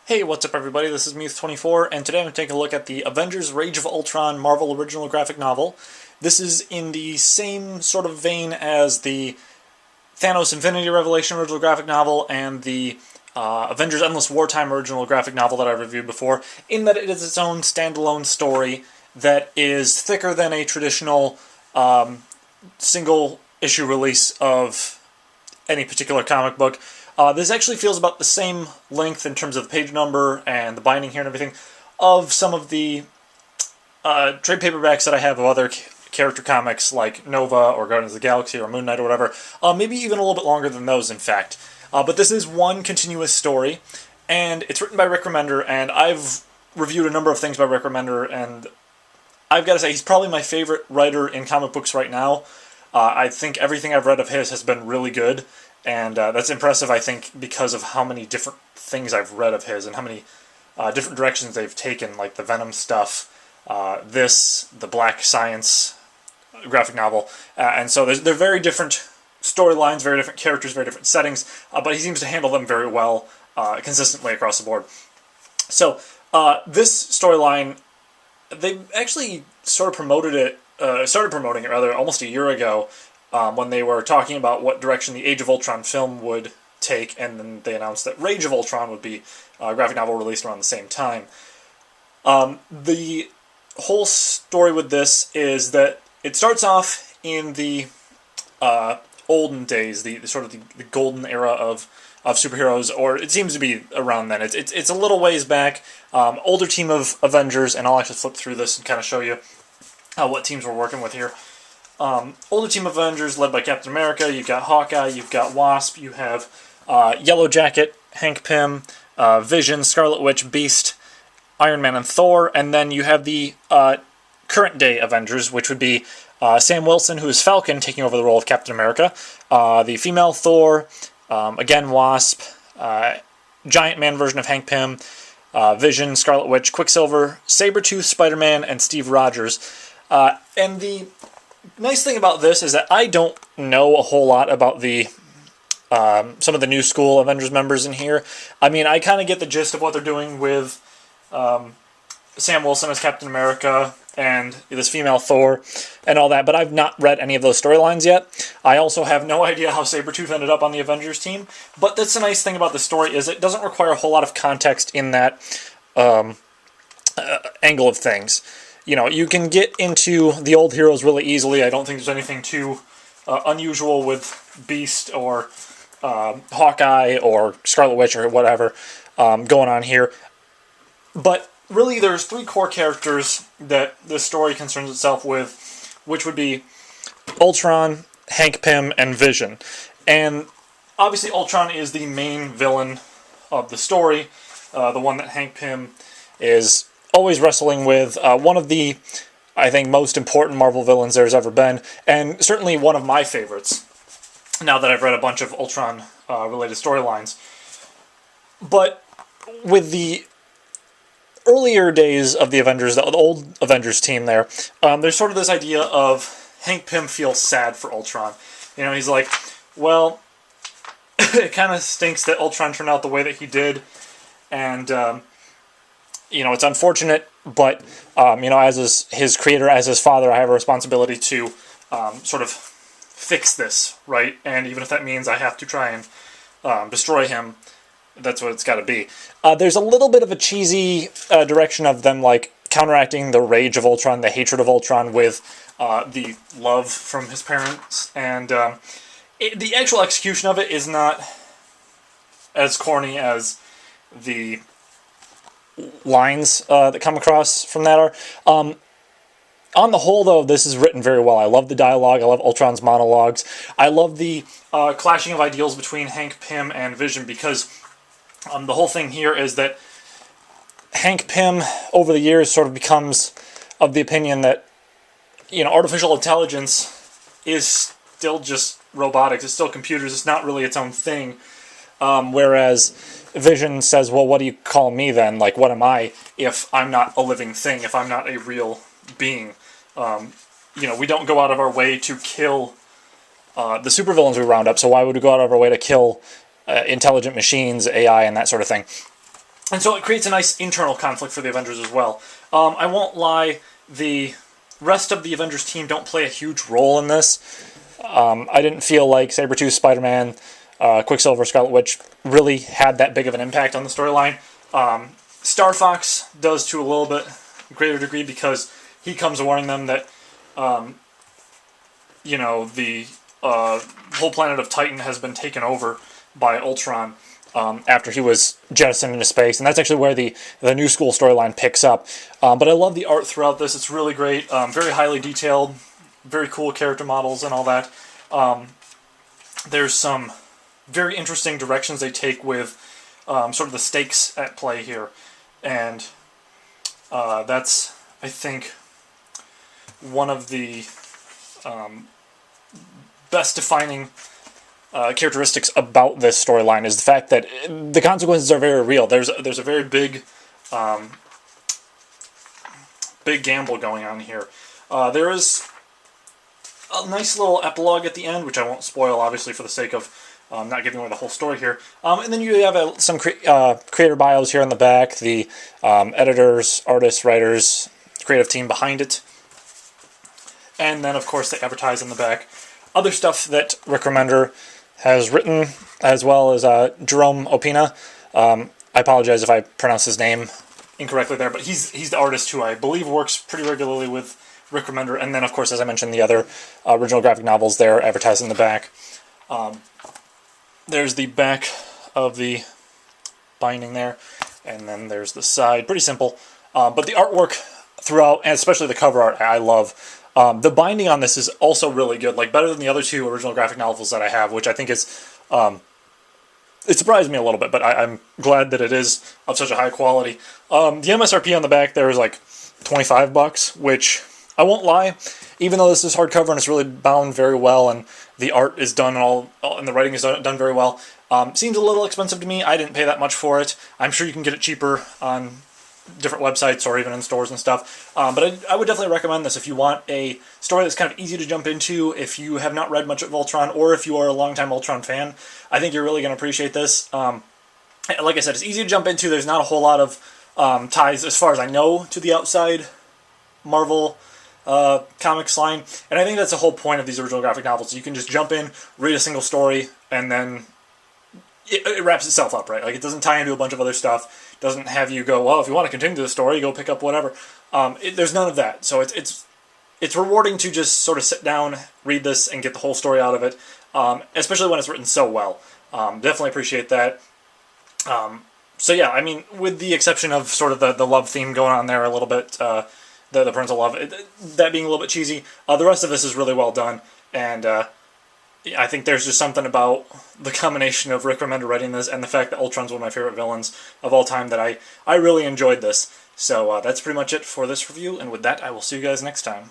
Hey, what's up everybody? This is Muth24, and today I'm going to take a look at the Avengers Rage of Ultron Marvel original graphic novel. This is in the same sort of vein as the Thanos Infinity Revelation original graphic novel and the Avengers Endless Wartime original graphic novel that I reviewed before, in that it is its own standalone story that is thicker than a traditional single-issue release of any particular comic book. This actually feels about the same length in terms of the page number and the binding here and everything of some of the trade paperbacks that I have of other character comics like Nova or Guardians of the Galaxy or Moon Knight or whatever. Maybe even a little bit longer than those, in fact. But this is one continuous story, and it's written by Rick Remender, and I've reviewed a number of things by Rick Remender, and I've got to say, he's probably my favorite writer in comic books right now. I think everything I've read of his has been really good. And that's impressive, I think, because of how many different things I've read of his and how many different directions they've taken, like the Venom stuff, the Black Science graphic novel. And so they're very different storylines, very different characters, very different settings, but he seems to handle them very well, consistently across the board. So this storyline, they actually sort of started promoting it rather almost a year ago, when they were talking about what direction the Age of Ultron film would take, and then they announced that Rage of Ultron would be a graphic novel released around the same time. The whole story with this is that it starts off in the olden days, the sort of the golden era of superheroes, or it seems to be around then. It's a little ways back. Older team of Avengers, and I'll actually flip through this and kind of show you what teams we're working with here. Older team of Avengers led by Captain America. You've got Hawkeye, you've got Wasp, you have Yellow Jacket, Hank Pym, Vision, Scarlet Witch, Beast, Iron Man, and Thor. And then you have the current day Avengers, which would be Sam Wilson, who is Falcon, taking over the role of Captain America, the female Thor, again Wasp, Giant Man version of Hank Pym, Vision, Scarlet Witch, Quicksilver, Sabretooth, Spider-Man, and Steve Rogers. And the nice thing about this is that I don't know a whole lot about the some of the new school Avengers members in here. I mean, I kind of get the gist of what they're doing with Sam Wilson as Captain America and this female Thor and all that, but I've not read any of those storylines yet. I also have no idea how Sabretooth ended up on the Avengers team, but that's the nice thing about the story is it doesn't require a whole lot of context in that angle of things. You know, you can get into the old heroes really easily. I don't think there's anything too unusual with Beast or Hawkeye or Scarlet Witch or whatever going on here. But really, there's three core characters that the story concerns itself with, which would be Ultron, Hank Pym, and Vision. And obviously, Ultron is the main villain of the story, the one that Hank Pym is always wrestling with, one of the, I think, most important Marvel villains there's ever been, and certainly one of my favorites, now that I've read a bunch of Ultron-related storylines. But with the earlier days of the Avengers, the old Avengers team there's sort of this idea of Hank Pym feels sad for Ultron. You know, he's like, well, it kind of stinks that Ultron turned out the way that he did, and you know, it's unfortunate, but, you know, as his creator, as his father, I have a responsibility to sort of fix this, right? And even if that means I have to try and destroy him, that's what it's got to be. There's a little bit of a cheesy direction of them, like, counteracting the rage of Ultron, the hatred of Ultron, with the love from his parents. And the actual execution of it is not as corny as the lines that come across from that are. On the whole, though, this is written very well. I love the dialogue. I love Ultron's monologues. I love the clashing of ideals between Hank Pym and Vision, because the whole thing here is that Hank Pym, over the years, sort of becomes of the opinion that, you know, artificial intelligence is still just robotics. It's still computers. It's not really its own thing. Whereas Vision says, well, what do you call me then? Like, what am I if I'm not a living thing, if I'm not a real being? You know, we don't go out of our way to kill the supervillains we round up, so why would we go out of our way to kill intelligent machines, AI, and that sort of thing? And so it creates a nice internal conflict for the Avengers as well. I won't lie, the rest of the Avengers team don't play a huge role in this. I didn't feel like Sabretooth, Spider-Man, Quicksilver, Scarlet Witch really had that big of an impact on the storyline. Star Fox does to a little bit greater degree because he comes warning them that, the whole planet of Titan has been taken over by Ultron after he was jettisoned into space. And that's actually where the New School storyline picks up. But I love the art throughout this. It's really great. Very highly detailed, very cool character models and all that. There's some very interesting directions they take with sort of the stakes at play here. And that's, I think, one of the best defining characteristics about this storyline is the fact that the consequences are very real. There's a very big gamble going on here. There is a nice little epilogue at the end, which I won't spoil, obviously, for the sake of not giving away the whole story here. And then you have some creator bios here on the back, the editors, artists, writers, creative team behind it. And then, of course, they advertise in the back other stuff that Rick Remender has written, as well as Jerome Opina. I apologize if I pronounce his name incorrectly there, but he's the artist who I believe works pretty regularly with Rick Remender. And then, of course, as I mentioned, the other original graphic novels there advertised in the back. There's the back of the binding there, and then there's the side. Pretty simple. But the artwork throughout, and especially the cover art, I love. The binding on this is also really good, like better than the other two original graphic novels that I have, which I think is, it surprised me a little bit, but I'm glad that it is of such a high quality. The MSRP on the back there is like $25, which I won't lie, even though this is hardcover and it's really bound very well, and the art is done and the writing is done very well, seems a little expensive to me. I didn't pay that much for it. I'm sure you can get it cheaper on different websites or even in stores and stuff. But I would definitely recommend this if you want a story that's kind of easy to jump into, if you have not read much of Ultron, or if you are a longtime Ultron fan. I think you're really going to appreciate this. Like I said, it's easy to jump into. There's not a whole lot of ties, as far as I know, to the outside Marvel comics line. And I think that's the whole point of these original graphic novels. You can just jump in, read a single story, and then it wraps itself up, right? Like, it doesn't tie into a bunch of other stuff. Doesn't have you go, well, if you want to continue the story, go pick up whatever. There's none of that. So it's rewarding to just sort of sit down, read this, and get the whole story out of it, especially when it's written so well. Definitely appreciate that. So yeah, I mean, with the exception of sort of the love theme going on there a little bit, the parental love, that being a little bit cheesy, the rest of this is really well done, and I think there's just something about the combination of Rick Remender writing this and the fact that Ultron's one of my favorite villains of all time that I really enjoyed this. So that's pretty much it for this review, and with that, I will see you guys next time.